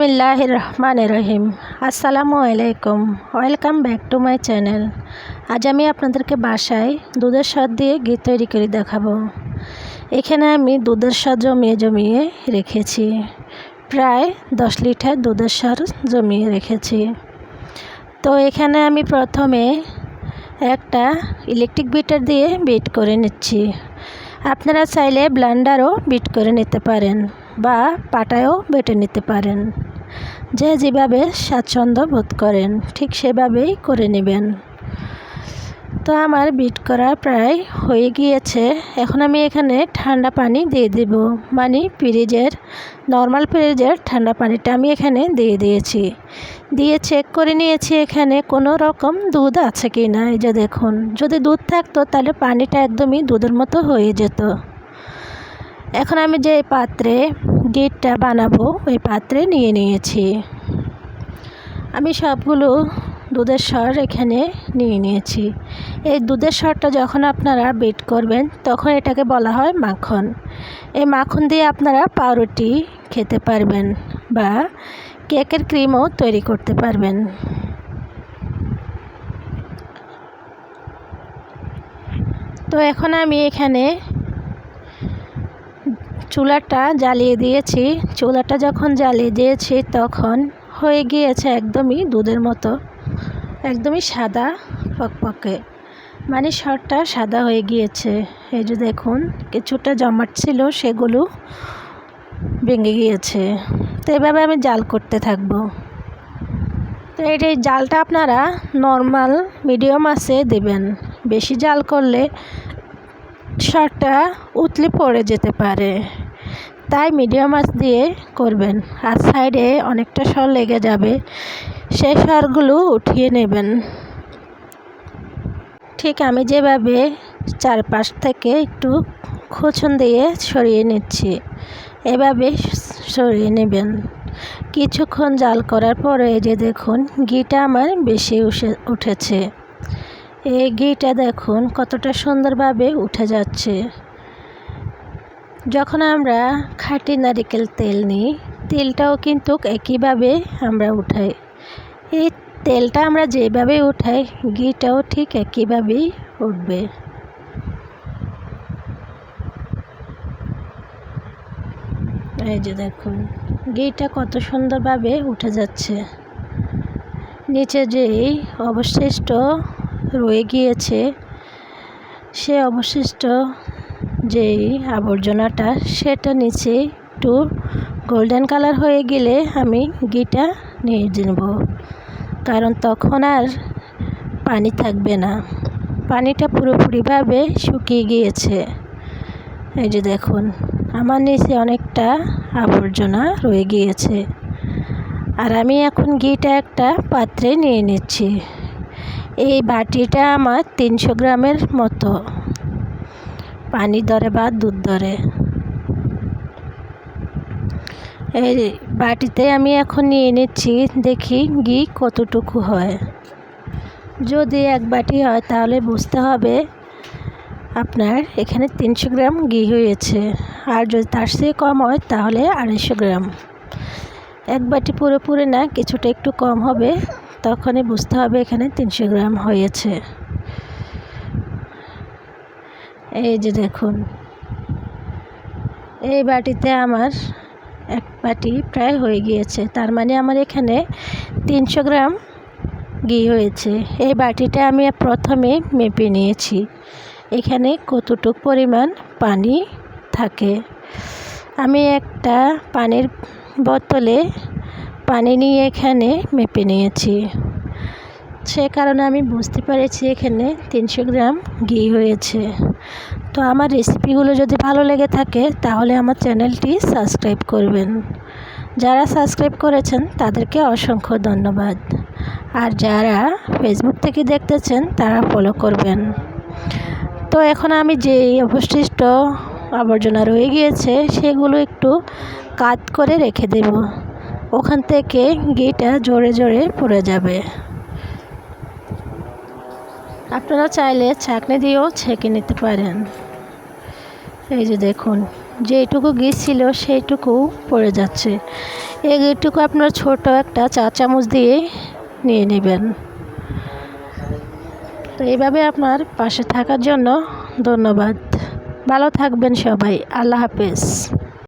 বিসমিল্লাহির রহমানির রহিম। আসসালামু আলাইকুম, welcome back to my channel. আজ আমি আপনাদেরকে বাসায় দুধের স্বাদ দিয়ে ঘি তৈরি করে দেখাবো। এখানে আমি দুধের স্বাদ জমিয়ে রেখেছি, প্রায় 10 লিটার দুধের স্বাদ জমিয়ে রেখেছি। তো এখানে আমি প্রথমে একটা ইলেকট্রিক বিটার দিয়ে বিট করে নিচ্ছি। আপনারা চাইলে ব্লেন্ডারও বিট করে নিতে পারেন বা পাটায়ও বেটে নিতে পারেন, যে যেভাবে স্বাচ্ছন্দ্য বোধ করেন ঠিক সেভাবেই করে নেবেন। তো আমার বিট করা প্রায় হয়ে গিয়েছে। এখন আমি এখানে ঠান্ডা পানি দিয়ে দেব, মানে নর্মাল ফ্রিজের ঠান্ডা পানিটা আমি এখানে দিয়ে চেক করে নিয়েছি এখানে কোনো রকম দুধ আছে কি না। এই যে দেখুন, যদি দুধ থাকতো তাহলে পানিটা একদমই দুধের মতো হয়ে যেত। এখন আমি যে পাত্রে ঘিটা বানাবো ওই পাত্রে নিয়ে নিয়েছি। আমি সবগুলো দুধের স্বর এখানে নিয়ে নিয়েছি। এই দুধের স্বরটা যখন আপনারা বিট করবেন তখন এটাকে বলা হয় মাখন। এই মাখন দিয়ে আপনারা পাউরুটি খেতে পারবেন বা কেকের ক্রিমও তৈরি করতে পারবেন। তো এখন আমি এখানে চুলাটা জ্বালিয়ে দিয়েছি। চুলাটা যখন জ্বালিয়ে দিয়েছি তখন হয়ে গিয়েছে একদমই দুধের মতো, একদমই সাদা ফকফকে, মানে স্বরটা সাদা হয়ে গিয়েছে। এই যে দেখুন, কিছুটা জমাট ছিল সেগুলো ভেঙে গিয়েছে। তো এভাবে আমি জাল করতে থাকবো। তো এই জালটা আপনারা নর্মাল মিডিয়াম আঁচে দেবেন। বেশি জাল করলে স্বরটা উতলে পড়ে যেতে পারে, তাই মিডিয়াম আঁচ দিয়ে করবেন। আর সাইডে অনেকটা স্বর লেগে যাবে, সেই স্বরগুলো উঠিয়ে নেবেন। ঠিক আমি যেভাবে চারপাশ থেকে একটু খোঁচন দিয়ে সরিয়ে নিচ্ছি, এভাবে সরিয়ে নেবেন। কিছুক্ষণ জাল করার পরে এই যে দেখুন, ঘিটা আমার বেশি উঠেছে। এই ঘিটা দেখুন কতটা সুন্দরভাবে উঠে যাচ্ছে। যখন আমরা খাঁটি নারকেল তেল নিই, তেলটাও কিন্তু একইভাবে আমরা উঠাই। এই তেলটা আমরা যেভাবে উঠাই ঘিটাও ঠিক একইভাবেই উঠবে। এই যে দেখুন, ঘিটা কত সুন্দরভাবে উঠে যাচ্ছে। নিচে যেই অবশিষ্ট রয়ে গিয়েছে, সে অবশিষ্ট যেই আবর্জনাটা সেটা নিচে একটু গোল্ডেন কালার হয়ে গেলে আমি ঘিটা নিয়ে নেব, কারণ তখন আর পানি থাকবে না। পানিটা পুরোপুরিভাবে শুকিয়ে গিয়েছে। এই যে দেখুন, আমার নিচে অনেকটা আবর্জনা রয়ে গিয়েছে। আর আমি এখন ঘিটা একটা পাত্রে নিয়ে নিচ্ছি। এই বাটিটা আমার 300 গ্রামের মতো পানি ধরে বা দুধ ধরে। এই বাটিতে আমি এখন নিয়ে নিচ্ছি, দেখি ঘি কতটুকু হয়। যদি 1 বাটি হয় তাহলে বুঝতে হবে আপনার এখানে 300 গ্রাম ঘি হয়েছে। আর যদি তার চেয়ে কম হয় তাহলে 250 গ্রাম। 1 বাটি পুরোপুরি না, কিছুটা একটু কম হবে, তখনই বুঝতে হবে এখানে 300 গ্রাম হয়েছে। এই যে দেখুন, এই বাটিতে আমার 1 বাটি প্রায় হয়ে গিয়েছে, তার মানে আমার এখানে 300 গ্রাম ঘি হয়েছে। এই বাটিটা আমি প্রথমে মেপে নিয়েছি এখানে কতটুক পরিমাণ পানি থাকে। আমি একটা পানির বোতলে পানি নিয়ে এখানে মেপে নিয়েছি, সে কারণে আমি বুঝতে পেরেছি এখানে 300 গ্রাম ঘি হয়েছে। তো আমার রেসিপিগুলো যদি ভালো লেগে থাকে তাহলে আমার চ্যানেলটি সাবস্ক্রাইব করবেন। যারা সাবস্ক্রাইব করেছেন তাদেরকে অসংখ্য ধন্যবাদ। আর যারা ফেসবুক থেকে দেখতেছেন তারা ফলো করবেন। তো এখন আমি যে অবশিষ্ট আবর্জনা রয়ে গিয়েছে সেগুলো একটু কাট করে রেখে দেব, ওখান থেকে ঘিটা জোরে জোরে পড়ে যাবে। আপনারা চাইলে ছাঁকনি দিয়েও ছেঁকে নিতে পারেন। এই যে দেখুন, যেটুকু ঘি ছিল সেইটুকু পড়ে যাচ্ছে। এই ঘিটুকু আপনার ছোট একটা চা চামচ দিয়ে নিয়ে নেবেন। তো এইভাবে আপনার পাশে থাকার জন্য ধন্যবাদ। ভালো থাকবেন সবাই। আল্লাহ হাফেজ।